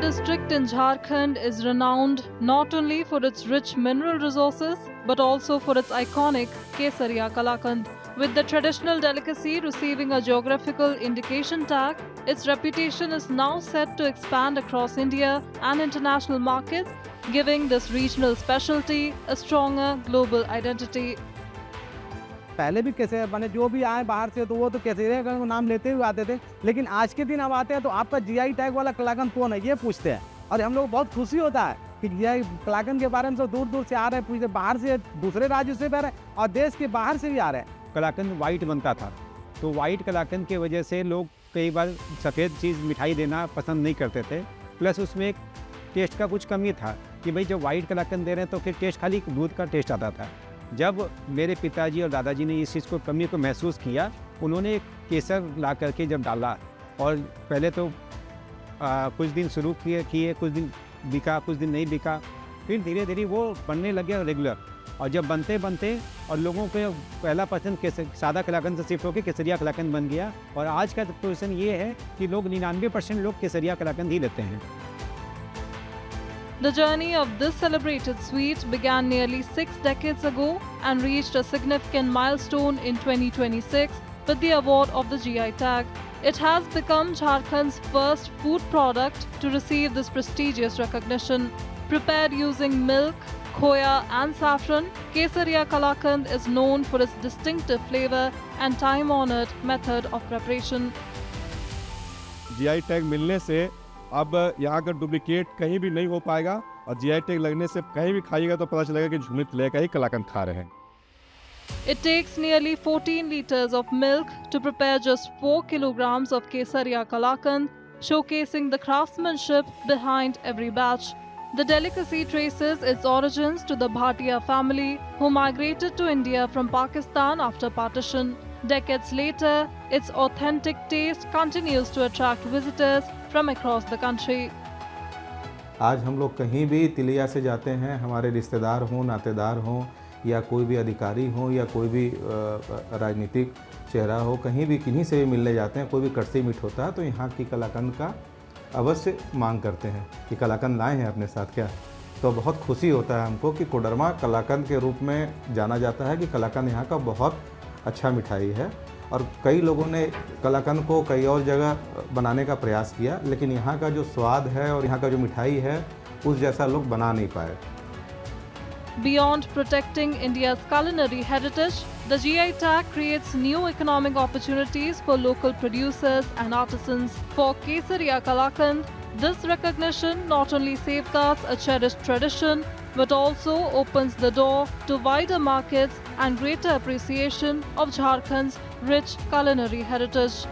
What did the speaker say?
district in Jharkhand is renowned not only for its rich mineral resources but also for its iconic Kesariya Kalakand. With the traditional delicacy receiving a geographical indication tag, its reputation is now set to expand across India and international markets, giving this regional specialty a stronger global identity. पहले भी कैसे माने जो भी आए बाहर से तो वो तो केसरिया का नाम लेते हुए आते थे, लेकिन आज के दिन अब आते हैं तो आपका जीआई टैग वाला कलाकंद कौन है ये पूछते हैं। और हम लोग बहुत खुशी होता है कि जीआई कलाकंद के बारे में सब दूर दूर से आ रहे हैं, पूछते बाहर से, दूसरे राज्यों से भी आ रहे हैं और देश के बाहर से भी आ रहे हैं। कलाकंद वाइट बनता था, तो वाइट कलाकंद की वजह से लोग कई बार सफ़ेद चीज़ मिठाई देना पसंद नहीं करते थे। प्लस उसमें एक टेस्ट का कुछ कमी था कि भाई जब वाइट कलाकंद दे रहे हैं तो फिर टेस्ट खाली दूध का टेस्ट आता था। जब मेरे पिताजी और दादाजी ने इस चीज़ को कमी को महसूस किया, उन्होंने केसर ला करके जब डाला और पहले तो कुछ दिन शुरू किए, कुछ दिन बिका, कुछ दिन नहीं बिका, फिर धीरे धीरे वो बनने लगे रेगुलर। और जब बनते बनते और लोगों पे पहला पसंद सादा कलाकंद से शिफ्ट होकर केसरिया कलाकंद बन गया। और आज का पोजीशन ये है कि लोग 99% लोग केसरिया कलाकंद ही लेते हैं। The journey of this celebrated sweet began nearly 6 decades ago and reached a significant milestone in 2026 with the award of the GI tag. It has become Jharkhand's first food product to receive this prestigious recognition. Prepared using milk, khoya and saffron, Kesariya Kalakand is known for its distinctive flavor and time-honored method of preparation. GI tag मिलने से अब यहाँ का duplicate कहीं भी नहीं हो पाएगा और जीआई टैग लगने से कहीं भी खाइएगा तो पता चलेगा कि झुमित ले का ही कलाकंद खा रहे हैं। It takes nearly 14 liters of milk to prepare just 4 kilograms of Kesariya Kalakand, showcasing the craftsmanship behind every batch. The delicacy traces its origins to the Bhatia family, who migrated to India from Pakistan after partition. Decades later, its authentic taste continues to attract visitors from across the country. आज हम लोग कहीं भी तिलिया से जाते हैं, हमारे रिश्तेदार हों, नातेदार हों या कोई भी अधिकारी हो या कोई भी राजनीतिक चेहरा हो, कहीं भी किन्हीं से भी मिलने जाते हैं, कोई भी कड़सी मीठ होता है तो यहाँ की कलाकंद का अवश्य मांग करते हैं कि कलाकंद लाए हैं अपने साथ क्या। तो बहुत खुशी होता है हमको कि कोडरमा कलाकंद के रूप में जाना जाता है कि कलाकंद यहाँ का बहुत अच्छा मिठाई है। और कई लोगों ने कलाकंद को कई और जगह बनाने का प्रयास किया, लेकिन यहाँ का जो स्वाद है और यहाँ का जो मिठाई है उस जैसा लोग बना नहीं पाए। Beyond protecting India's culinary heritage, the GI tag creates new economic opportunities for local producers and artisans. For Kesariya Kalakand, this recognition not only safeguards a cherished tradition, but also opens the door to wider markets and greater appreciation of Jharkhand's rich culinary heritage.